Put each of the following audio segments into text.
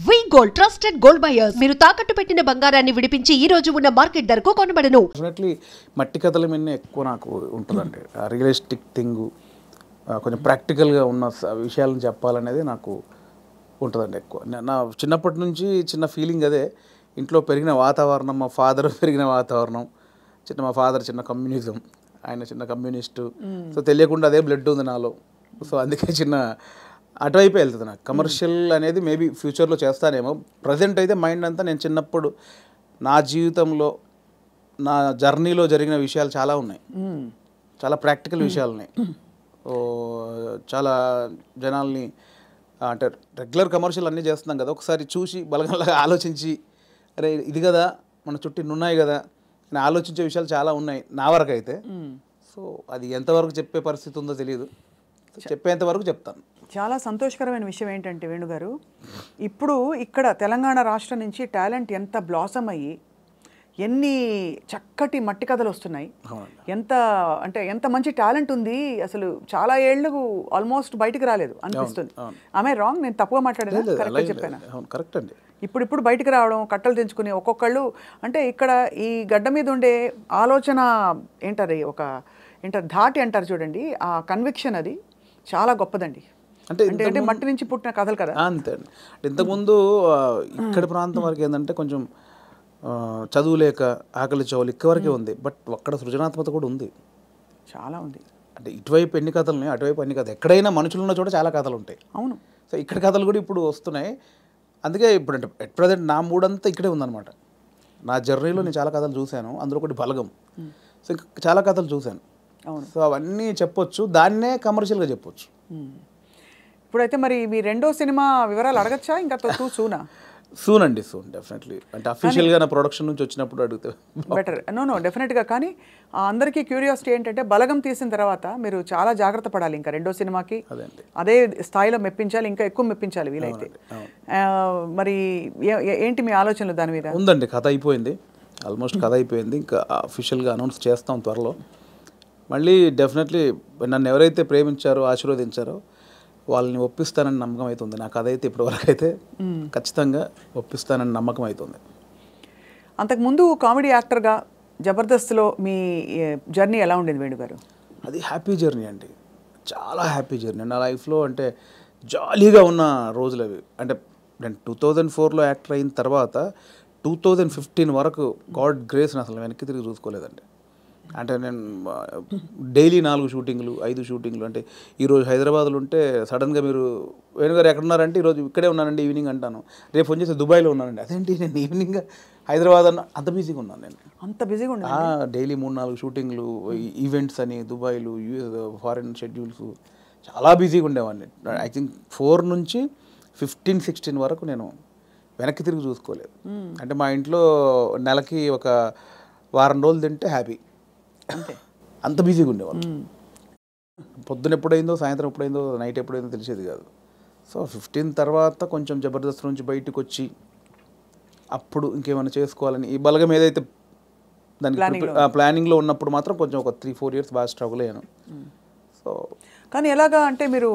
వి gold trusted gold buyers మీరు తాకట్టు పెట్టిన బంగారాన్ని విడిపించి ఈ రోజు ఉన్న మార్కెట్ ధరకు కొనబడను. డెఫినెట్లీ మట్టి కథల మీద ఎక్కువ నాకు ఉంటుందండి. రియలిస్టిక్ థింగ్, కొంచెం ప్రాక్టికల్గా ఉన్న విషయాలను చెప్పాలనేది నాకు ఉంటుందండి ఎక్కువ. నా చిన్నప్పటి నుంచి చిన్న ఫీలింగ్ అదే. ఇంట్లో పెరిగిన వాతావరణం, మా ఫాదర్ పెరిగిన వాతావరణం, మా ఫాదర్ చిన్న కమ్యూనిజం, ఆయన చిన్న కమ్యూనిస్టు. సో తెలియకుండా అదే బ్లడ్ ఉంది నాలో. సో అందుకే చిన్న అటువైపు వెళ్తుంది నాకు. కమర్షియల్ అనేది మేబీ ఫ్యూచర్లో చేస్తానేమో. ప్రజెంట్ అయితే మైండ్ అంతా నేను చిన్నప్పుడు నా జీవితంలో, నా జర్నీలో జరిగిన విషయాలు చాలా ఉన్నాయి. చాలా ప్రాక్టికల్ విషయాలు ఉన్నాయి. చాలా జనాల్ని అంటే రెగ్యులర్ కమర్షియల్ అన్నీ చేస్తున్నాం కదా, ఒకసారి చూసి బలగంలాగా ఆలోచించి అరే ఇది కదా మన చుట్టూ ఉన్నాయి కదా అని ఆలోచించే విషయాలు చాలా ఉన్నాయి నా వరకు అయితే. సో అది ఎంతవరకు చెప్పే పరిస్థితి ఉందో తెలియదు, చెప్పేంత వరకు చెప్తాను. చాలా సంతోషకరమైన విషయం ఏంటంటే వేణుగారు, ఇప్పుడు ఇక్కడ తెలంగాణ రాష్ట్రం నుంచి టాలెంట్ ఎంత బ్లాసమ్ అయ్యి ఎన్ని చక్కటి మట్టి కథలు వస్తున్నాయి, ఎంత మంచి టాలెంట్ ఉంది. అసలు చాలా ఏళ్ళు ఆల్మోస్ట్ బయటికి రాలేదు అనిపిస్తుంది. ఆమె రాంగ్? నేను తప్పుగా మాట్లాడేదా? కరెక్ట్గా చెప్పాను. కరెక్ట్ అండి. ఇప్పుడు బయటకు రావడం, కట్టలు తెంచుకుని ఒక్కొక్కళ్ళు అంటే ఇక్కడ ఈ గడ్డ మీద ఉండే ఆలోచన ఏంటారు, ధాటి అంటారు చూడండి, ఆ కన్విక్షన్ అది చాలా గొప్పదండి. అంటే మట్టి నుంచి పుట్టిన కథలు కదా. అంతే అండి. ఇంతకుముందు ఇక్కడ ప్రాంతం వరకు ఏంటంటే కొంచెం చదువు లేక ఆకలి చౌలు ఇక్కవరకే ఉంది. బట్ అక్కడ సృజనాత్మకత కూడా ఉంది, చాలా ఉంది. అంటే ఇటువైపు ఎన్ని కథలు ఉన్నాయి, అటువైపు ఎన్ని కథలు. ఎక్కడైనా మనుషులు ఉన్న చోట చాలా కథలు ఉంటాయి. అవును. సో ఇక్కడ కథలు కూడా ఇప్పుడు వస్తున్నాయి. అందుకే ఇప్పుడు అంటే ఎట్ ప్రజెంట్ నా మూడంతా ఇక్కడే ఉందన్నమాట. నా జర్నీలో నేను చాలా కథలు చూశాను, అందులో ఒకటి బలగం. సో చాలా కథలు చూశాను. సో అవన్నీ చెప్పొచ్చు, దాన్నే కమర్షియల్గా చెప్పొచ్చు. ఇప్పుడైతే మరి మీ రెండో సినిమా వివరాలు అడగచ్చా? ఇంకా సూన్ అండి, సూన్ డెఫినెట్లీ. అంటే అఫీషియల్గా నా ప్రొడక్షన్ నుంచి వచ్చినప్పుడు అడిగితే బెటర్. నో డెఫినెట్గా. కానీ అందరికీ క్యూరియాసిటీ ఏంటంటే బలగం తీసిన తర్వాత మీరు చాలా జాగ్రత్త పడాలి. ఇంకా రెండో సినిమాకి అదే స్థాయిలో మెప్పించాలి, ఇంకా ఎక్కువ మెప్పించాలి వీలైతే. మరి ఏంటి మీ ఆలోచనలు దాని మీద? ఉందండి, కథ అయిపోయింది, ఆల్మోస్ట్ కథ అయిపోయింది. ఇంకా అఫీషియల్గా అనౌన్స్ చేస్తాం త్వరలో. మళ్ళీ డెఫినెట్లీ నన్ను ఎవరైతే ప్రేమించారో, ఆశీర్వదించారో వాళ్ళని ఒప్పిస్తానని నమ్మకం అవుతుంది నాకు. అదైతే ఇప్పటివరకు అయితే ఖచ్చితంగా ఒప్పిస్తానని నమ్మకం అవుతుంది. అంతకుముందు కామెడీ యాక్టర్గా జబర్దస్త్లో మీ జర్నీ ఎలా ఉండేది వేణుగారు? అది హ్యాపీ జర్నీ అండి, చాలా హ్యాపీ జర్నీ నా లైఫ్లో. అంటే జాలీగా ఉన్న రోజులు అవి. అంటే నేను 2004లో యాక్టర్ అయిన తర్వాత 2015 వరకు గాడ్ గ్రేస్ని అసలు వెనక్కి తిరిగి చూసుకోలేదండి. అంటే నేను డైలీ 4 షూటింగ్లు 5 షూటింగ్లు. అంటే ఈరోజు హైదరాబాద్లో ఉంటే సడన్గా మీరు వేణుగారు ఎక్కడున్నారంటే ఈరోజు ఇక్కడే ఉన్నానండి ఈవినింగ్ అంటాను. రేపు ఫోన్ చేసి దుబాయ్లో ఉన్నానండి. అదేంటి నేను ఈవినింగ్ హైదరాబాద్ అన్న అంత బిజీగా ఉన్నాను నేను. అంత బిజీగా ఉన్నా డైలీ 3-4 షూటింగ్లు, ఈవెంట్స్ అని దుబాయ్లు, ఫారిన్ షెడ్యూల్స్, చాలా బిజీగా ఉండేవాడిని. ఐ థింక్ 4 నుంచి 15-16 వరకు నేను వెనక్కి తిరిగి చూసుకోలేదు. అంటే మా ఇంట్లో నెలకి ఒక వారం రోజులు తింటే హ్యాపీ, అంత బిజీగా ఉండేవాళ్ళు. పొద్దున ఎప్పుడైందో, సాయంత్రం ఎప్పుడైందో, నైట్ ఎప్పుడైందో తెలిసేది కాదు. సో 15 తర్వాత కొంచెం జబర్దస్త్ నుంచి బయటకు వచ్చి అప్పుడు ఇంకేమైనా చేసుకోవాలని ఈ బలగం ఏదైతే దానికి ప్లానింగ్లో ఉన్నప్పుడు మాత్రం కొంచెం ఒక 3-4 ఇయర్స్ బాగా స్ట్రగుల్ అయ్యాను. సో కానీ ఎలాగా అంటే మీరు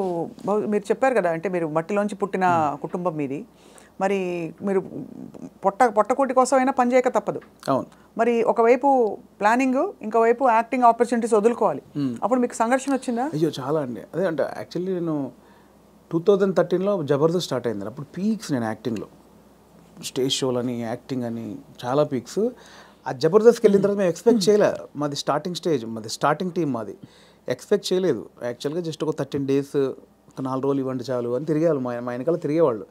చెప్పారు కదా, అంటే మీరు మట్టిలోంచి పుట్టిన కుటుంబం మీది. మరి మీరు పొట్టకూటి కోసం అయినా పని చేయక తప్పదు. అవును. మరి ఒకవైపు ప్లానింగ్, ఇంకోవైపు యాక్టింగ్ ఆపర్చునిటీస్ వదులుకోవాలి. అప్పుడు మీకు సంఘర్షణ వచ్చిందా? అయ్యో చాలా అండి. అదే అంటే యాక్చువల్లీ నేను 2013లో జబర్దస్త్ స్టార్ట్ అయింది. అప్పుడు పీక్స్ నేను యాక్టింగ్లో, స్టేజ్ షోలని, యాక్టింగ్ అని చాలా పీక్స్. ఆ జబర్దస్త్కి వెళ్ళిన తర్వాత మేము ఎక్స్పెక్ట్ చేయలే. మాది స్టార్టింగ్ స్టేజ్, మాది స్టార్టింగ్ టీం, మాది ఎక్స్పెక్ట్ చేయలేదు. యాక్చువల్గా జస్ట్ ఒక 13 డేస్, ఒక 4 రోజులు ఇవ్వండి చాలు అని తిరిగేవాళ్ళు, మా వెనకాల తిరిగేవాళ్ళు.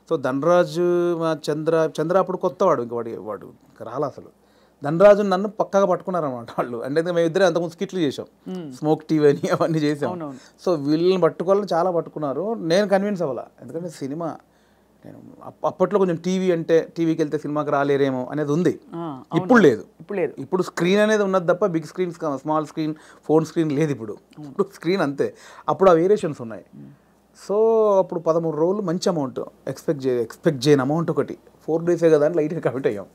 సో ధనరాజు, మా చంద్ర అప్పుడు కొత్తవాడు, ఇంక వాడు రాలా అసలు. ధనరాజు నన్ను పక్కగా పట్టుకున్నారన్నమాట వాళ్ళు. అంటే మేము ఇద్దరే అంతకుముందు స్కిట్లు చేసాం, స్మోక్ టీవీ అని అవన్నీ చేసాం. సో వీళ్ళని పట్టుకోవాలని చాలా పట్టుకున్నారు. నేను కన్విన్స్ అవ్వాలా, ఎందుకంటే సినిమా నేను అప్పట్లో కొంచెం టీవీ అంటే టీవీకి వెళ్తే సినిమాకి రాలేరేమో అనేది ఉంది. ఇప్పుడు లేదు. ఇప్పుడు స్క్రీన్ అనేది ఉన్నది తప్ప big screen, small screen, phone screen లేదు. ఇప్పుడు స్క్రీన్ అంతే. అప్పుడు ఆ వేరియేషన్స్ ఉన్నాయి. సో అప్పుడు 13 రోజులు మంచి అమౌంట్ ఎక్స్పెక్ట్ చేయని అమౌంట్ ఒకటి. 4 డేసే కదా అని లైట్గా కమిట్ అయ్యాం.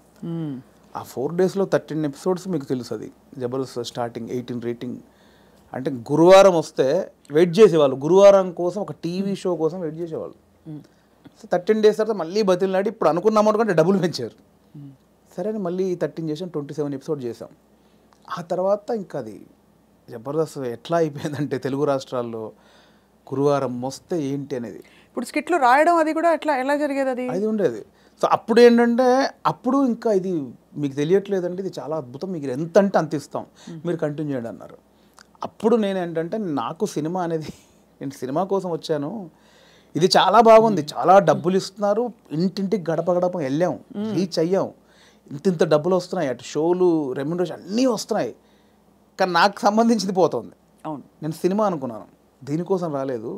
ఆ 4 డేస్లో 13 ఎపిసోడ్స్ మీకు తెలుసు. అది జబర్దస్త్ స్టార్టింగ్ 18 రేటింగ్. అంటే గురువారం వస్తే వెయిట్ చేసేవాళ్ళు, గురువారం కోసం ఒక టీవీ షో కోసం వెయిట్ చేసేవాళ్ళు. 13 days తర్వాత మళ్ళీ బతిలాడి ఇప్పుడు అనుకున్న అమౌంట్ కంటే డబుల్ పెంచారు. సరే అని మళ్ళీ 13 చేసాం, 27 ఎపిసోడ్ చేసాం. ఆ తర్వాత ఇంకా అది జబర్దస్త్ ఎట్లా అయిపోయిందంటే తెలుగు రాష్ట్రాల్లో గురువారం వస్తే ఏంటి అనేది. ఇప్పుడు స్కిట్లు రాయడం అది కూడా ఎలా జరిగేది అది ఉండేది. సో అప్పుడు ఏంటంటే అప్పుడు ఇంకా ఇది మీకు తెలియట్లేదండి, ఇది చాలా అద్భుతం, మీకు ఎంత అంటే అంత ఇస్తాం, మీరు కంటిన్యూ చేయండి అన్నారు. అప్పుడు నేను ఏంటంటే నాకు సినిమా అనేది, నేను సినిమా కోసం వచ్చాను, ఇది చాలా బాగుంది, చాలా డబ్బులు ఇస్తున్నారు, ఇంటింటికి గడప గడప వెళ్ళాం, రీచ్ అయ్యాం, ఇంత డబ్బులు వస్తున్నాయి, అటు షోలు రెమ్యునరేషన్ అన్నీ వస్తున్నాయి, కానీ నాకు సంబంధించింది పోతుంది. అవును, నేను సినిమా అనుకున్నాను, దీనికోసం రాలేదు,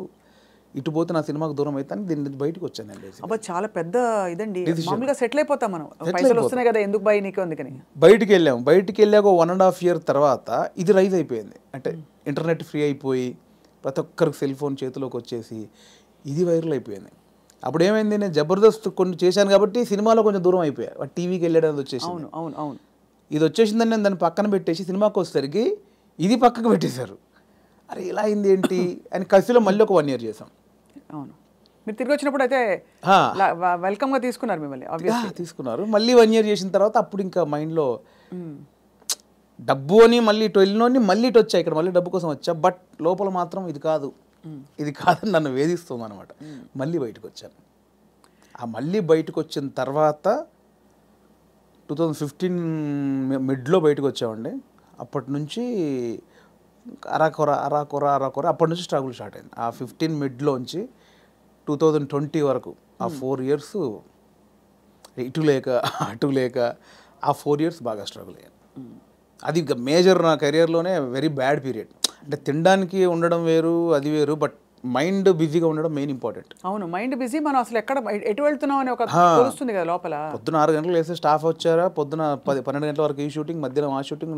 ఇటు పోతే నా సినిమాకు దూరం అయితే దీని నుంచి బయటకు వచ్చానండి. అబ్బా చాలా పెద్ద ఇదండి, మామూలుగా సెటిల్ అయిపోతాం మనం, పైసలు వస్తున్నాయి కదా ఎందుకు బై నీకు అందుకని బయటికి వెళ్ళాం. బయటికి వెళ్ళాక 1.5 year తర్వాత ఇది రైజ్ అయిపోయింది. అంటే ఇంటర్నెట్ ఫ్రీ అయిపోయి ప్రతి ఒక్కరికి సెల్ ఫోన్ చేతిలోకి వచ్చేసి ఇది వైరల్ అయిపోయింది. అప్పుడు ఏమైంది, నేను జబర్దస్త్ కొన్ని చేశాను కాబట్టి సినిమాలో కొంచెం దూరం అయిపోయా, టీవీకి వెళ్ళడం వచ్చేసి. అవును అవును అవును, ఇది వచ్చేసిందని నేను దాన్ని పక్కన పెట్టేసి సినిమాకి వచ్చేసరికి ఇది పక్కకు పెట్టేశారు. అరే ఇలా అయింది ఏంటి అని కసిలో మళ్ళీ ఒక 1 year చేసాం. అవును, మీరు తిరిగి వచ్చినప్పుడు అయితే వెల్కమ్గా తీసుకున్నారు మిమ్మల్ని, తీసుకున్నారు. మళ్ళీ 1 year చేసిన తర్వాత అప్పుడు ఇంకా మైండ్లో డబ్బు అని మళ్ళీ ఇటు వెళ్ళినోని మళ్ళీ ఇటు వచ్చా, ఇక్కడ మళ్ళీ డబ్బు కోసం వచ్చా, బట్ లోపల మాత్రం ఇది కాదని నన్ను వేధిస్తుంది అనమాట. మళ్ళీ బయటకు వచ్చాను. ఆ మళ్ళీ బయటకు వచ్చిన తర్వాత 2015 మిడ్లో బయటకు వచ్చామండి. అప్పటి నుంచి అరాకొర అప్పటి నుంచి స్ట్రగుల్ స్టార్ట్ అయింది. ఆ 15 మిడ్లోంచి 2020 వరకు ఆ 4 years ఇటు లేక అటు లేక ఆ 4 years బాగా స్ట్రగుల్ అయ్యాను. అది మేజర్ నా కెరియర్లోనే వెరీ బ్యాడ్ పీరియడ్. అంటే తినడానికి ఉండడం వేరు, అది వేరు, బట్ మైండ్ బిజీగా ఉండడం మెయిన్ ఇంపార్టెంట్. అవును, మైండ్ బిజీ, మనం అసలు ఎటు వెళ్తున్నాం అని ఒక తెలుస్తుంది కదా లోపల. పొద్దున 6 గంటలకు వేస్తే స్టాఫ్ వచ్చారా, పొద్దున 12 గంటల వరకు ఈ షూటింగ్, మధ్యాహ్నం ఆ షూటింగ్,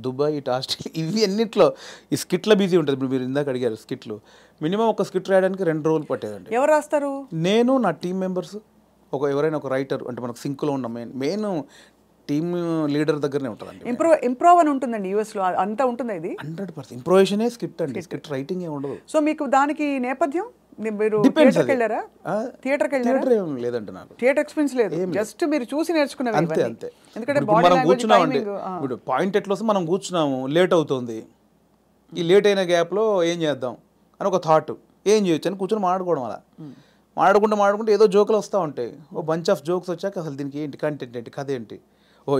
దుబాయ్, ఇటు ఆస్ట్రేలియా, ఇవి అన్నిట్లో ఈ స్కిట్ల బిజీ ఉంటుంది. ఇప్పుడు మీరు ఇందాక అడిగారు స్కిట్లు, మినిమం ఒక స్కిట్ రాయడానికి 2 రోజులు పట్టేదండి. ఎవరు రాస్తారు? నేను, నా టీం మెంబర్స్, ఎవరైనా ఒక రైటర్, అంటే మనకు సింక్లో ఉన్న మెయిన్ టీమ్ లీడర్ దగ్గరనే ఉంటుందండి. ఇంప్రూవ్ అని ఉంటుందండి యూఎస్లో, అంతా ఉంటుంది. ఇది 100% ఇంప్రూవేషనే స్క్రిప్ట్ అండి, స్క్రిప్ట్ రైటింగ్ ఏ ఉండదు. సో మీకు దానికి నేపథ్యం, మీరు థియేటర్కి వెళ్ళారా? లేదంటే నాకు థియేటర్ ఎక్స్పీరియన్స్ లేదు, జస్ట్ మీరు చూసి నేర్చుకున్నారు అంతే. ఎందుకంటే మనం కూర్చున్నామండి, ఇప్పుడు పాయింట్ ఎట్లా వస్తే మనం కూర్చున్నాము, లేట్ అవుతుంది, ఈ లేట్ అయిన గ్యాప్లో ఏం చేద్దాం అని ఒక థాట్, ఏం చేయొచ్చు అని కూర్చొని మాట్లాడుకోవడం. అలా మాడుకుంటే ఏదో జోకులు వస్తూ ఉంటాయి. ఓ బంచ్ ఆఫ్ జోక్స్ వచ్చాక అసలు దీనికి ఏంటి కంటెంట్ ఏంటి, కథ ఏంటి,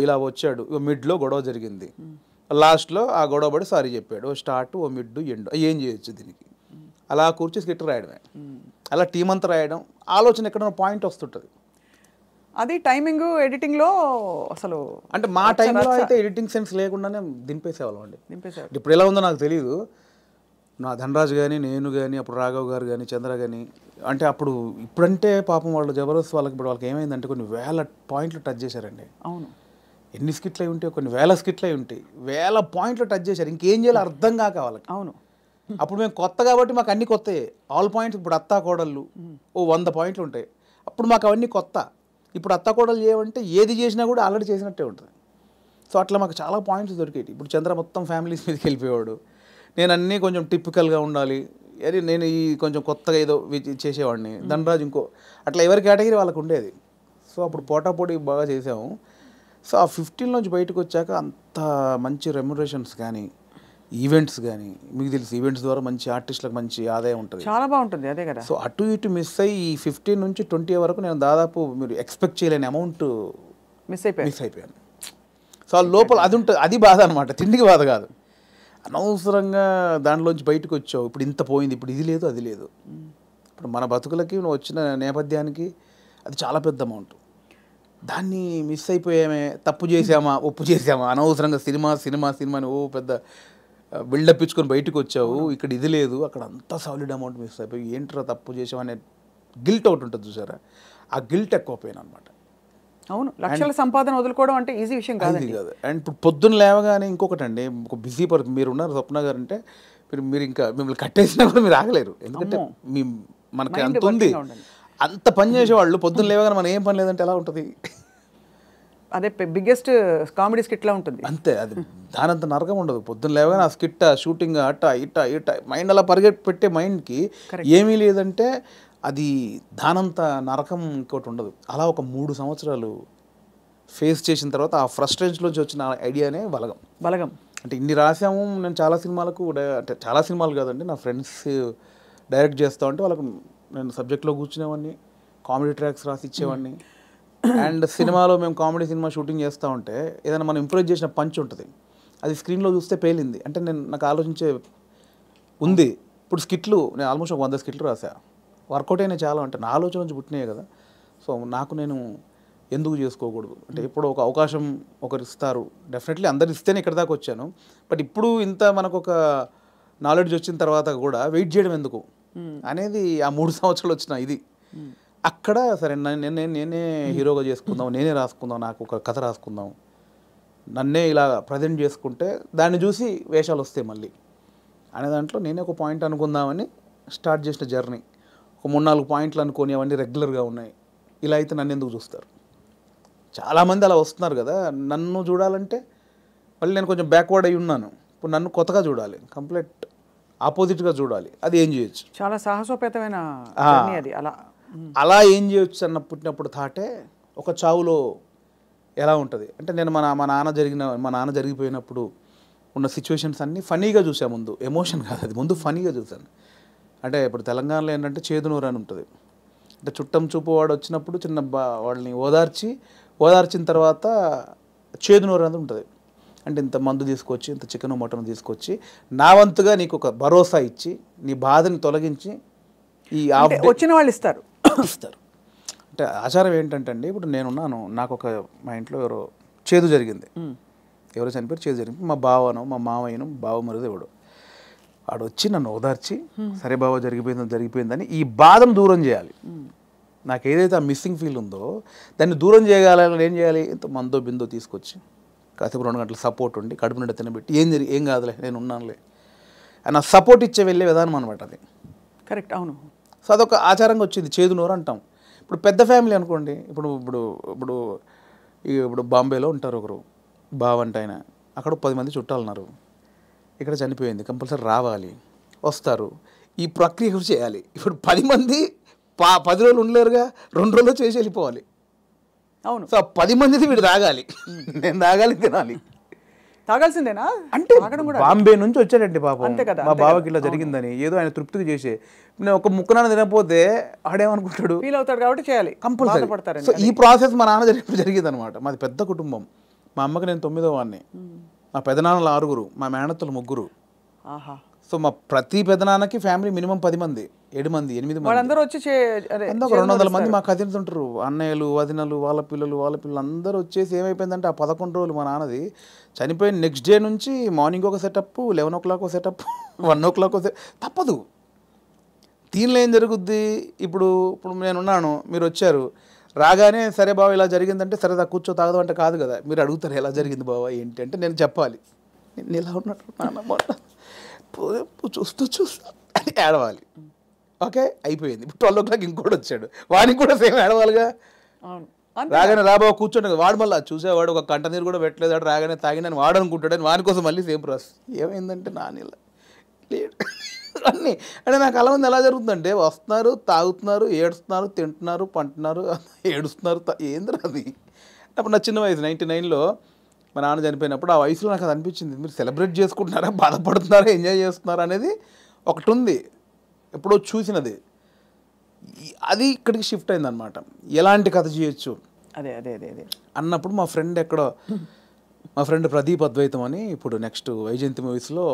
ఇలా వచ్చాడు, మిడ్లో గొడవ జరిగింది, లాస్ట్లో ఆ గొడవ పడి సారీ చెప్పాడు, స్టార్ట్, మిడ్, ఎండ్, ఏం చేయొచ్చు దీనికి, అలా కూర్చి స్కిట్ రాయడమే. అలా టీం అంతా రాయడం, ఆలోచన ఎక్కడైనా పాయింట్ వస్తుంటుంది. అది టైమింగ్ ఎడిటింగ్లో అసలు, అంటే మా టైంలో అయితే ఎడిటింగ్ సెన్స్ లేకుండానే దింపేసేవాళ్ళం అండి. ఇప్పుడు ఎలా ఉందో నాకు తెలియదు. నా ధనరాజు కానీ, నేను కానీ, అప్పుడు రాఘవ్ గారు కానీ, చంద్ర కానీ, అంటే అప్పుడు ఇప్పుడంటే పాపం వాళ్ళు జబర్దస్త్ వాళ్ళకి ఏమైందంటే కొన్ని 1000 పాయింట్లు టచ్ చేశారండి. అవును, ఎన్ని స్కిట్లు అయి ఉంటాయి, కొన్ని 1000 స్కిట్లు అయి ఉంటాయి, 1000 పాయింట్లు టచ్ చేశారు, ఇంకేం చేయాలో అర్థం కాక వాళ్ళకి. అవును, అప్పుడు మేము కొత్త కాబట్టి మాకు అన్ని కొత్తయే, ఆల్ పాయింట్స్. ఇప్పుడు అత్తా కోడళ్ళు 100 పాయింట్లు ఉంటాయి, అప్పుడు మాకు అవన్నీ కొత్త. ఇప్పుడు అత్తా కోడలు చేయమంటే ఏది చేసినా కూడా ఆల్రెడీ చేసినట్టే ఉంటుంది. సో అట్లా మాకు చాలా పాయింట్స్ దొరికేవి. ఇప్పుడు చంద్ర మొత్తం ఫ్యామిలీస్ మీదకి వెళ్ళిపోయాడు, నేను అన్నీ కొంచెం టిపికల్గా ఉండాలి, అది నేను ఈ కొంచెం కొత్తగా ఏదో చేసేవాడిని, ధనరాజు ఇంకో, అట్లా ఎవరి కేటగిరీ వాళ్ళకు ఉండేది. సో అప్పుడు పోటాపోటీ బాగా చేసాము. సో ఆ 15 నుంచి బయటకు వచ్చాక అంత మంచి రెమ్యునరేషన్స్ కానీ, ఈవెంట్స్ కానీ, మీకు తెలుసు ఈవెంట్స్ ద్వారా మంచి ఆర్టిస్టులకు మంచి ఆదాయం ఉంటుంది, చాలా బాగుంటుంది. అదే కదా. సో అటు ఇటు మిస్ అయ్యి ఈ 15 నుంచి 20 వరకు నేను దాదాపు మీరు ఎక్స్పెక్ట్ చేయలేని అమౌంట్ మిస్ అయిపోయాను. సో ఆ లోపల అది ఉంటుంది, అది బాధ అనమాట, తిండికి బాధ కాదు. అనవసరంగా దాంట్లోంచి బయటకు వచ్చావు, ఇప్పుడు ఇంత పోయింది, ఇప్పుడు ఇది లేదు అది లేదు. ఇప్పుడు మన బతుకులకి నువ్వు వచ్చిన నేపథ్యానికి అది చాలా పెద్ద అమౌంట్. దాన్ని మిస్ అయిపోయామే, తప్పు చేసామా, ఒప్పు చేసామా, అనవసరంగా సినిమా అని ఓ పెద్ద బిల్డప్ ఇచ్చుకొని బయటకు వచ్చావు, ఇక్కడ ఇది లేదు, అక్కడ అంతా సాలిడ్ అమౌంట్ మిస్ అయిపోయి ఏంట్రా తప్పు చేసామనే గిల్ట్ అవుట్ ఉంటుంది చూసారా, ఆ గిల్ట్ ఎక్కువ పోయిన అనమాట. అవును, లక్షల సంపాదన వదులుకోవడం అంటే ఈజీ విషయం కాదు. అండ్ ఇప్పుడు పొద్దున్న లేవగానే ఇంకొకటి అండి, ఒక బిజీ పర్సన్ మీరు ఉన్నారు స్వప్న గారు అంటే, మీరు ఇంకా మిమ్మల్ని కట్టేసినా కూడా మీరు ఆగలేరు, ఎందుకంటే మనకి అంత ఉంది, అంత పని చేసేవాళ్ళు పొద్దున్న లేవగానే మనం ఏం పని లేదంటే ఎలా ఉంటుంది. అదే బిగ్గెస్ట్ కామెడీ స్కిట్లా ఉంటుంది అంతే. అది దానంత నరకం ఉండదు. పొద్దున్న లేవగానే ఆ స్కిట్, షూటింగ్, అట్ట ఇట్ట మైండ్ అలా పెట్టే మైండ్కి ఏమీ లేదంటే అది దానంత నరకం ఇంకోటి ఉండదు. అలా ఒక 3 సంవత్సరాలు ఫేస్ చేసిన తర్వాత ఆ ఫ్రస్ట్రేషన్లోంచి వచ్చిన ఐడియానే బలగం. అంటే ఇన్ని రాసాము. నేను చాలా సినిమాలకు అంటే చాలా సినిమాలు కాదండి, నా ఫ్రెండ్స్ డైరెక్ట్ చేస్తూ ఉంటే వాళ్ళకు నేను సబ్జెక్ట్లో కూర్చునేవాడిని, కామెడీ ట్రాక్స్ రాసి ఇచ్చేవాడిని. అండ్ సినిమాలో మేము కామెడీ సినిమా షూటింగ్ చేస్తూ ఉంటే ఏదైనా మనం ఇంప్రూవ్ చేసిన పంచ్ ఉంటుంది, అది స్క్రీన్లో చూస్తే పేలింది అంటే నాకు ఆలోచించే ఉంది. ఇప్పుడు స్కిట్లు నేను ఆల్మోస్ట్ ఒక 100 స్కిట్లు రాసా, వర్కౌట్ అయినా చాలా. అంటే నా ఆలోచన నుంచి పుట్టినాయి కదా. సో నాకు నేను ఎందుకు చేసుకోకూడదు అంటే ఇప్పుడు ఒక అవకాశం ఒకరు ఇస్తారు, డెఫినెట్లీ అందరు ఇస్తేనే ఇక్కడ దాకా వచ్చాను. బట్ ఇప్పుడు ఇంత మనకు ఒక నాలెడ్జ్ వచ్చిన తర్వాత కూడా వెయిట్ చేయడం ఎందుకు అనేది ఆ 3 సంవత్సరాలు వచ్చిన ఇది. అక్కడ సరే నేనే హీరోగా చేసుకుందాం, నేనే రాసుకుందాం, నాకు ఒక కథ రాసుకుందాం, నన్నే ఇలా ప్రజెంట్ చేసుకుంటే దాన్ని చూసి వేషాలు వస్తాయి మళ్ళీ అనే దాంట్లో నేనే ఒక పాయింట్ అనుకుందామని స్టార్ట్ చేసిన జర్నీ. ఒక 3-4 పాయింట్లు అనుకొని అవన్నీ రెగ్యులర్గా ఉన్నాయి. ఇలా అయితే నన్ను ఎందుకు చూస్తారు? చాలామంది అలా వస్తున్నారు కదా. నన్ను చూడాలంటే మళ్ళీ నేను కొంచెం బ్యాక్వర్డ్ అయి ఉన్నాను. ఇప్పుడు నన్ను కొత్తగా చూడాలి, కంప్లీట్ ఆపోజిట్గా చూడాలి. అది ఏం చేయొచ్చు? చాలా సాహసోపేతమైన జర్నీ అది. అలా ఏం చేయొచ్చు అన్న పుట్టినప్పుడు థాటే ఒక చావులో ఎలా ఉంటుంది అంటే నేను మా నాన్న జరిగిపోయినప్పుడు ఉన్న సిచ్యువేషన్స్ అన్నీ ఫనీగా చూసాను. ముందు ఎమోషన్ కాదు, అది ముందు ఫనీగా చూశాను. అంటే ఇప్పుడు తెలంగాణలో ఏంటంటే చేదునూరు అని ఉంటుంది. అంటే చుట్టం చూపు వాడు వచ్చినప్పుడు వాళ్ళని ఓదార్చిన తర్వాత చేదునూరు అనేది ఉంటుంది. అంటే ఇంత మందు తీసుకొచ్చి, ఇంత చికెన్ మటన్ తీసుకొచ్చి నా వంతుగా నీకు ఒక భరోసా ఇచ్చి నీ బాధని తొలగించి ఈ వచ్చిన వాళ్ళు ఇస్తారు. అంటే ఆచారం ఏంటంటే అండి, ఇప్పుడు నేనున్నాను, నాకు ఒక మా ఇంట్లో చేదు జరిగింది, ఎవరో చనిపోయి చేదు జరిగింది. మా బావను, మా మామయ్యను, బావ మరుదు ఎవడు వాడు వచ్చి నన్ను ఓదార్చి సరే బావ జరిగిపోయిందని ఈ బాధను దూరం చేయాలి. నాకు ఏదైతే ఆ మిస్సింగ్ ఫీల్ ఉందో దాన్ని దూరం చేయగలని ఏం చేయాలి? ఇంత మందో బిందో తీసుకొచ్చి కాసేపు 2 గంటలు సపోర్ట్ ఉండి కడుపు నిండా తినబెట్టి ఏం కాదులే నేను ఉన్నానులే అని సపోర్ట్ ఇచ్చే వెళ్ళే విధానం అనమాట అది. కరెక్ట్, అవును. సో అదొక ఆచారంగా వచ్చింది, చేదునూరు అంటాం. ఇప్పుడు పెద్ద ఫ్యామిలీ అనుకోండి, ఇప్పుడు బాంబేలో ఉంటారు ఒకరు బావంట ఆయన, అక్కడ 10 మంది చుట్టాలు ఉన్నారు, ఇక్కడ చనిపోయింది, కంపల్సరీ రావాలి, వస్తారు, ఈ ప్రక్రియ కూడా చేయాలి. ఇప్పుడు 10 మంది 10 రోజులు ఉండలేరుగా, 2 రోజుల్లో చేసి వెళ్ళిపోవాలి. అవును. సో 10 మందిది వీడు తాగాలి, నేను తాగాలి, తినాలి, తాగాల్సిందేనా? అంటే బాంబే నుంచి వచ్చాడండి పాపం, మా బావకి ఇలా జరిగిందని ఏదో ఆయన తృప్తికి చేసే. నేను ఒక ముక్కనాన్న తినకపోతే ఆడేమనుకుంటాడు, ఫీల్ అవుతాడు కాబట్టి చేయాలి, కంపల్సరీ. సో ఈ ప్రాసెస్ మా నాన్న జరిగింది అనమాట. మాది పెద్ద కుటుంబం, మా అమ్మకి నేను 9వ వాడిని, మా పెదనాన్నలు 6, మా మేనత్తలు 3. సో మా ప్రతి పెదనాన్నకి ఫ్యామిలీ మినిమం 10 మంది, 7 మంది, 8 మంది, వాళ్ళందరూ వచ్చి 200 మంది మా కజిన్స్ ఉంటారు, అన్నయ్యలు, వదినలు, వాళ్ళ పిల్లలు అందరూ వచ్చేసి ఏమైపోయిందంటే ఆ 11 రోజులు మా నాన్నది చనిపోయిన నెక్స్ట్ డే నుంచి మార్నింగ్ ఒక సెటప్, 11 o'clock ఒక సెటప్, 1 o'clock ఒక తప్పదు. దీనిలో ఏం జరుగుద్ది? ఇప్పుడు నేనున్నాను, మీరు వచ్చారు, రాగానే సరే బావ ఇలా జరిగిందంటే సరే కూర్చో తాగదు అంటే కాదు కదా. మీరు అడుగుతారు ఎలా జరిగింది బావ ఏంటి అంటే నేను చెప్పాలి, నేను ఇలా ఉన్నట్టు నాన్న చూస్తూ అని ఏడవాలి. ఓకే అయిపోయింది. ఇప్పుడు 12 o'clock ఇంకోటి వచ్చాడు, వాడికి కూడా సేమ్ ఏడవాలిగా. రాగానే రాబావ కూర్చోండి, వాడు మళ్ళీ చూసేవాడు ఒక కంట నీరు కూడా పెట్టలేదు, వాడు రాగానే తాగినని వాడు అనుకుంటాడని వాని కోసం మళ్ళీ సేమ్ ప్రాసెస్. ఏమైందంటే నాన్న లేడు అన్నీ. అంటే నాకు అలా ఉంది. ఎలా జరుగుతుందంటే వస్తున్నారు, తాగుతున్నారు, ఏడుస్తున్నారు, తింటున్నారు, పంటున్నారు, ఏడుస్తున్నారు, ఏంద్రా అది. అప్పుడు నా చిన్న వయసు 99లో మా నాన్న చనిపోయినప్పుడు ఆ వయసులో నాకు అది అనిపించింది, మీరు సెలబ్రేట్ చేసుకుంటున్నారా, బాధపడుతున్నారా, ఎంజాయ్ చేస్తున్నారా అనేది ఒకటి ఉంది, ఎప్పుడో చూసినది. అది ఇక్కడికి షిఫ్ట్ అయిందనమాట. ఎలాంటి కథ చేయొచ్చు అదే అన్నప్పుడు మా ఫ్రెండ్ ప్రదీప్ అద్వైతం అని ఇప్పుడు నెక్స్ట్ వైజయంతి మూవీస్లో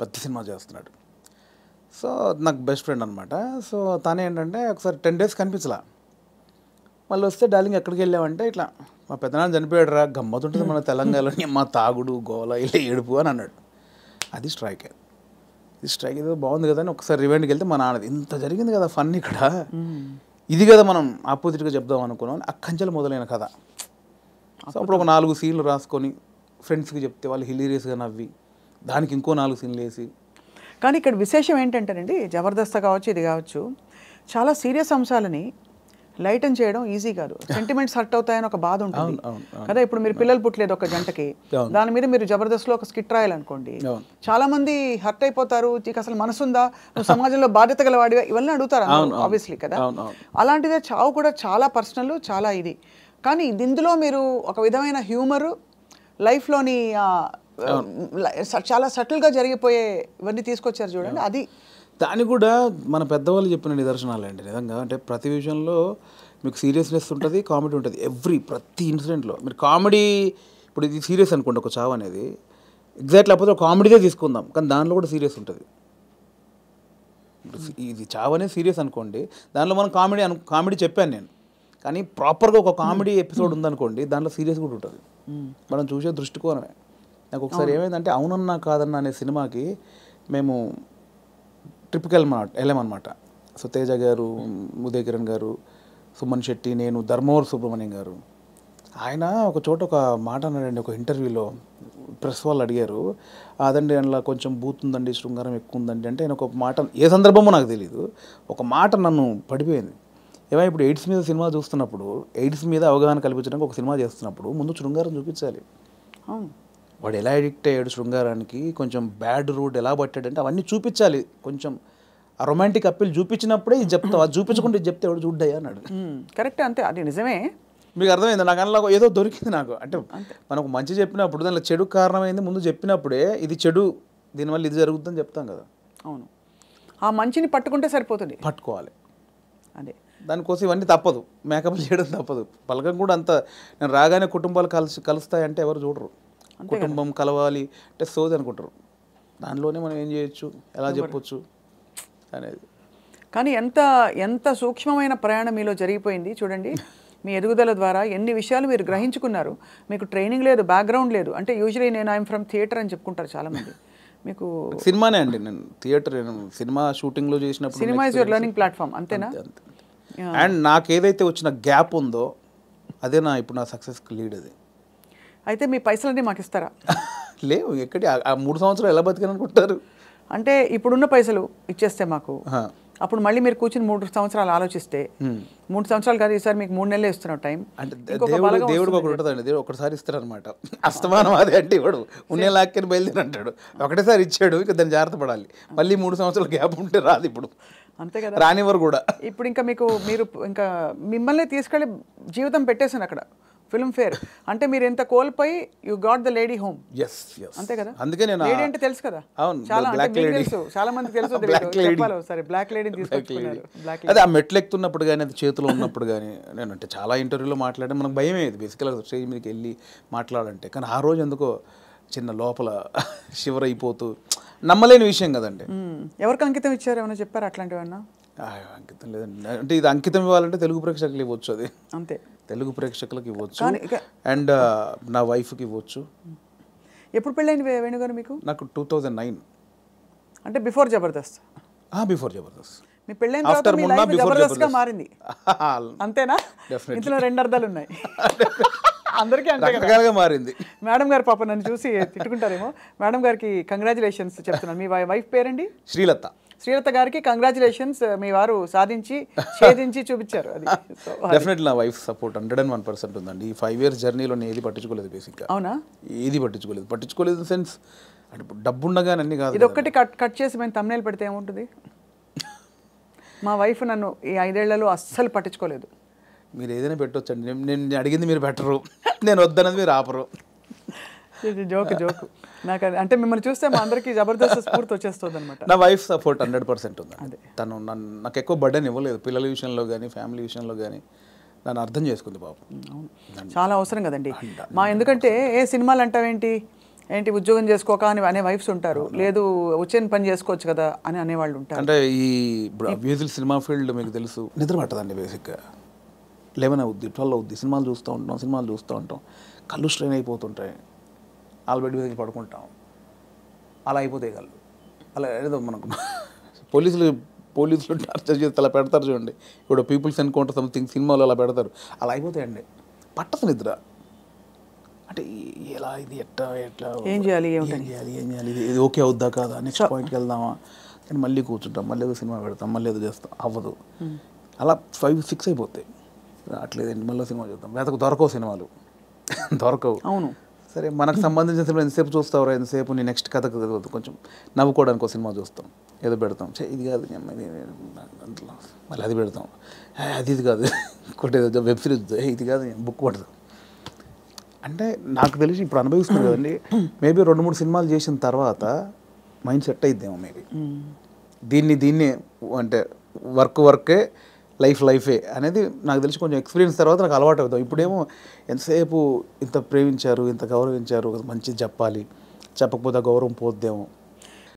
పెద్ద సినిమా చేస్తున్నాడు. సో నాకు బెస్ట్ ఫ్రెండ్ అనమాట. సో తను ఏంటంటే ఒకసారి 10 days కనిపించలా, మళ్ళీ వస్తే డార్లింగ్ ఎక్కడికి వెళ్ళామంటే ఇట్లా మా పెద్దనాన్న చనిపోయాడు రా, గమ్మతుంటుంది మన తెలంగాణలోని, మా తాగుడు గోల ఇలా ఏడుపు అని అన్నాడు. అది స్ట్రైక్ ఏదో బాగుంది కదా అని ఒకసారి రివెండ్కి వెళ్తే మా నాన్నది ఇంత జరిగింది కదా ఫన్ ఇక్కడ, ఇది కదా మనం ఆపోజిట్గా చెప్దాం అనుకున్నాం. అక్కంచెలు మొదలైన కథ. సో అప్పుడు ఒక 4 సీన్లు రాసుకొని ఫ్రెండ్స్కి చెప్తే వాళ్ళు హిలీరియస్గా నవ్వి దానికి ఇంకో 4 సీన్లు వేసి. కానీ ఇక్కడ విశేషం ఏంటంటేనండి, జబర్దస్త్ కావచ్చు, ఇది కావచ్చు, చాలా సీరియస్ అంశాలని లైటన్ చేయడం ఈజీ కాదు. సెంటిమెంట్స్ హర్ట్ అవుతాయని ఒక బాధ ఉంటుంది కదా. ఇప్పుడు మీరు పిల్లలు పుట్టలేదు ఒక జంటకి, దాని మీద మీరు జబర్దస్త్లో ఒక స్కిట్ రాయాలనుకోండి, చాలా మంది హర్ట్ అయిపోతారు. నీకు అసలు మనసుందా, నువ్వు సమాజంలో బాధ్యత గలవాడిగా, ఇవన్నీ అడుగుతారు ఆబ్వియస్లీ కదా. అలాంటిదే చావు కూడా చాలా పర్సనల్, చాలా ఇది. కానీ ఇందులో మీరు ఒక విధమైన హ్యూమరు, లైఫ్లోని చాలా సటిల్గా జరిగిపోయే ఇవన్నీ తీసుకొచ్చారు చూడండి. అది దాన్ని కూడా మన పెద్దవాళ్ళు చెప్పిన నిదర్శనాలు అండి నిజంగా. అంటే ప్రతి విషయంలో మీకు సీరియస్నెస్ ఉంటుంది, కామెడీ ఉంటుంది. ప్రతి ఇన్సిడెంట్లో మీరు కామెడీ, ఇప్పుడు ఇది సీరియస్ అనుకోండి ఒక చావు అనేది, ఎగ్జాక్ట్ లేకపోతే ఒక కామెడీదే తీసుకుందాం, కానీ దానిలో కూడా సీరియస్ ఉంటుంది. ఇది చావు అనేది సీరియస్ అనుకోండి, దానిలో మనం కామెడీ చెప్పాను నేను, కానీ ప్రాపర్గా ఒక కామెడీ ఎపిసోడ్ ఉందనుకోండి, దాంట్లో సీరియస్ కూడా ఉంటుంది. మనం చూసే దృష్టికోణమే. నాకు ఒకసారి ఏమైందంటే అవునన్నా కాదన్నా అనే సినిమాకి మేము ట్రిప్కి వెళ్ళామన్నమాట. సో తేజ గారు, ఉదయ్ కిరణ్ గారు, సుమన్ శెట్టి, నేను, ధర్మవరం సుబ్రహ్మణ్యం గారు. ఆయన ఒక చోట ఒక మాట అన్నాడండి ఒక ఇంటర్వ్యూలో. ప్రెస్ వాళ్ళు అడిగారు, అదండి అందులో కొంచెం బూత్ ఉందండి, శృంగారం ఎక్కువ ఉందండి అంటే, ఆయన ఒక మాట, ఏ సందర్భమో నాకు తెలియదు, ఒక మాట నన్ను పడిపోయింది. ఏమైనా ఇప్పుడు ఎయిడ్స్ మీద సినిమా చూస్తున్నప్పుడు, ఎయిడ్స్ మీద అవగాహన కల్పించడానికి ఒక సినిమా చేస్తున్నప్పుడు ముందు శృంగారం చూపించాలి. వాడు ఎలా అడిక్ట్ అయ్యాడు శృంగారానికి, కొంచెం బ్యాడ్ రూట్ ఎలా పట్టాడంటే అవన్నీ చూపించాలి. కొంచెం ఆ రొమాంటిక్ అప్పీల్ చూపించినప్పుడే ఇది చెప్తావు, అది చూపించకుండా ఇది చెప్తే ఎవడు చూడ్డాయి అన్నాడు. కరెక్ట్, అంతే, అది నిజమే. మీకు అర్థమైంది? నాకు అందులో ఏదో దొరికింది నాకు. అంటే మనకు మంచి చెప్పినప్పుడు దానిలో చెడు కారణమైంది ముందు చెప్పినప్పుడే, ఇది చెడు, దీనివల్ల ఇది జరుగుతుందని చెప్తాం కదా. అవును, ఆ మంచిని పట్టుకుంటే సరిపోతుంది. పట్టుకోవాలి. అదే దానికోసం ఇవన్నీ తప్పదు, మేకప్ చేయడం తప్పదు. పలకం కూడా అంత, నేను రాగానే కుటుంబాలు కలుస్తాయంటే ఎవరు చూడరు. కుటుంబం కలవాలి అంటే సోది అనుకుంటారు. దానిలోనే మనం ఏం చేయొచ్చు, ఎలా చెప్పొచ్చు అనేది. కానీ ఎంత సూక్ష్మమైన ప్రయాణం మీలో జరిగిపోయింది చూడండి. మీ ఎదుగుదల ద్వారా ఎన్ని విషయాలు మీరు గ్రహించుకున్నారు. మీకు ట్రైనింగ్ లేదు, బ్యాక్గ్రౌండ్ లేదు. అంటే యూజువలీ నేను ఐఎమ్ ఫ్రమ్ థియేటర్ అని చెప్పుకుంటారు చాలామంది. మీకు సినిమానే అండి, నేను థియేటర్, నేను సినిమా షూటింగ్లో చేసినప్పుడు cinema is your learning platform, అంతేనా? అండ్ నాకు ఏదైతే వచ్చిన గ్యాప్ ఉందో అదే ఇప్పుడు నా సక్సెస్కి లీడ్. అది అయితే మీ పైసలన్నీ మాకు ఇస్తారా? లేవు, ఎక్కడి ఆ 3 సంవత్సరాలు ఎలా బతికారనుకుంటారు? అంటే ఇప్పుడున్న పైసలు ఇచ్చేస్తే మాకు, అప్పుడు మళ్ళీ మీరు కూర్చుని 3 సంవత్సరాలు ఆలోచిస్తే, 3 సంవత్సరాలు కాదు ఈసారి మీకు 3 నెలలు ఇస్తున్న టైం. అంటే దేవుడికి ఒకటి ఉంటుందండి, దేవుడు ఒకటిసారి ఇస్తారు అనమాట. అస్తమానం అదే అంటే ఇవాడు ఉన్నే లాక్కని బయలుదేరి అంటాడు, ఒకటేసారి ఇచ్చాడు, ఇక దాన్ని జాగ్రత్త పడాలి. మళ్ళీ 3 సంవత్సరాల గ్యాప్ ఉంటే రాదు ఇప్పుడు, అంతే కదా, రానివ్వరు కూడా. ఇప్పుడు ఇంకా మీరు ఇంకా మిమ్మల్ని తీసుకెళ్ళి జీవితం పెట్టేశాను అక్కడ ఫిల్మ్ ఫేర్. అంటే మీరు ఎంత కోల్పోయి you got the lady home. అంతే కదా, అందుకే నేను లేడీ అంటే తెలుసు కదా, చాలా తెలుసు, చాలా మందికి తెలుసు. సరే, బ్లాక్ లేడీని తీసుకొచ్చుకున్నారు. అదే ఆ మెట్లు ఎక్కుతున్నప్పుడు కానీ, అది చేతిలో ఉన్నప్పుడు కానీ, నేను అంటే చాలా ఇంటర్వ్యూలో మాట్లాడే మనకు భయం అయ్యేది బేసికల్గా స్టేజ్ మీదకి వెళ్ళి మాట్లాడాలంటే. కానీ ఆ రోజు ఎందుకో చిన్న లోపల షివర్ అయిపోతూ, నమ్మలేని విషయం కదండి. ఎవరికి అంకితం ఇచ్చారు, ఏమైనా చెప్పారు అట్లాంటివన్నా? అంకితం లేదండి. అంటే ఇది అంకితం ఇవ్వాలంటే తెలుగు ప్రేక్షకులు ఇవ్వచ్చు, అది అంతే, తెలుగు ప్రేక్షకులకు ఇవ్వచ్చు, అండ్ నా వైఫ్కి ఇవ్వచ్చు. ఎప్పుడు పెళ్ళైంది వేణుగారు మీకు? నాకు 2009, అంటే బిఫోర్ జబర్దస్త్. బిఫోర్ జబర్దస్త్. మీ పెళ్ళైన తర్వాత మీ లైఫ్ జబర్దస్త్గా మారింది, అంతేనా? ఇందులో 2 అర్థాలు ఉన్నాయి. అందరికీ అంతే మారింది. మేడం గారు పాప నన్ను చూసి తిట్టుకుంటారేమో. మేడం గారికి కంగ్రాచులేషన్స్ చెప్తున్నాను. మీ వైఫ్ పేరండి? శ్రీలత. శ్రీలత గారికి కంగ్రాచులేషన్స్, మీ వారు సాధించి ఛేదించి చూపించారు. అది డెఫినెట్లీ నా వైఫ్ సపోర్ట్ 101% ఉందండి. ఈ 5 years జర్నీలో నేను ఏది పట్టించుకోలేదు బేసిక్గా. అవునా? ఏది పట్టించుకోలేదు ఇన్ సెన్స్, అంటే డబ్బు ఉండగానే అన్ని కాదు. ఇది ఒక్కటి కట్ చేసి మేము thumbnail పెడితే ఏముంటుంది? మా వైఫ్ నన్ను ఈ 5 ఏళ్లలో అస్సలు పట్టించుకోలేదు. మీరు ఏదైనా పెట్టొచ్చండి, నేను అడిగింది మీరు పెట్టరు, నేను వద్దన్నది మీరు ఆపరు. జోక్ నాకు అంటే మిమ్మల్ని చూస్తే మా అందరికీ జబర్దస్త్ స్ఫూర్తి వచ్చేస్తుంది అనమాట. నా వైఫ్ సపోర్ట్ 100% ఉంది. తను నాకు ఎక్కువ బర్డెన్ ఇవ్వలేదు, పిల్లల విషయంలో కానీ ఫ్యామిలీ విషయంలో కానీ. నన్ను అర్థం చేసుకుంది పాపం. చాలా అవసరం కదండి ఎందుకంటే ఏ సినిమాలు అంటావేంటి, ఉద్యోగం చేసుకోక అని అనే వైఫ్స్ ఉంటారు, లేదు వచ్చేని పని చేసుకోవచ్చు కదా అని అనేవాళ్ళు ఉంటారు. అంటే ఈ ఇప్పుడు సినిమా ఫీల్డ్ మీకు తెలుసు, నిద్ర పట్టదండి బేసిక్గా. 11 అవుద్ది, 12 అవుద్ది, సినిమాలు చూస్తూ ఉంటాం, కళ్ళు స్ట్రెయిన్ అయిపోతుంటాయి, బెడ్ మీదకి పడుకుంటాం, అలా అయిపోతాయి కళ్ళు. అలా ఏదో మనకు పోలీసులు టార్చర్ చేస్తే అలా పెడతారు చూడండి, ఇప్పుడు పీపుల్స్ ఎన్కౌంటర్ సంథింగ్ సినిమాలో అలా పెడతారు, అలా అయిపోతాయండి. పట్టదు నిద్ర. అంటే ఎలా ఇది ఎట్లా ఏం చేయాలి ఇది ఓకే అవుద్దా కాదా, నెక్స్ట్ పాయింట్కి వెళ్దామా అని మళ్ళీ కూర్చుంటాం, మళ్ళీ ఏదో సినిమా పెడతాం, మళ్ళీ ఏదో చేస్తాం, అవ్వదు. అలా 5-6 అయిపోతాయి. రావట్లేదండి మళ్ళీ సినిమా చూద్దాం, వెతకు దొరకవు సినిమాలు దొరకవు. అవును. సరే మనకు సంబంధించిన సినిమా ఎంతసేపు చూస్తావు, ఎంతసేపు నీ నెక్స్ట్ కథకు కొంచెం నవ్వుకోవడానికి ఒక సినిమా చూస్తాం, ఏదో పెడతాం, ఇది కాదు దాంట్లో మళ్ళీ అది పెడతాం, ఇది కాదు ఇంకోటి ఏదో వెబ్ సిరీస్, ఇది కాదు బుక్ పడతాం. అంటే నాకు తెలిసి ఇప్పుడు అనుభవిస్తుంది కదండి, మేబీ 2-3 సినిమాలు చేసిన తర్వాత మైండ్ సెట్ అయిద్దేమో మేబీ. దీన్ని అంటే వర్కే లైఫే అనేది నాకు తెలిసి కొంచెం ఎక్స్పీరియన్స్ తర్వాత నాకు అలవాటు అవుతాం. ఇప్పుడేమో ఎంతసేపు ఇంత ప్రేమించారు, ఇంత గౌరవించారు, మంచిది చెప్పాలి, చెప్పకపోతే గౌరవం పోద్దేమో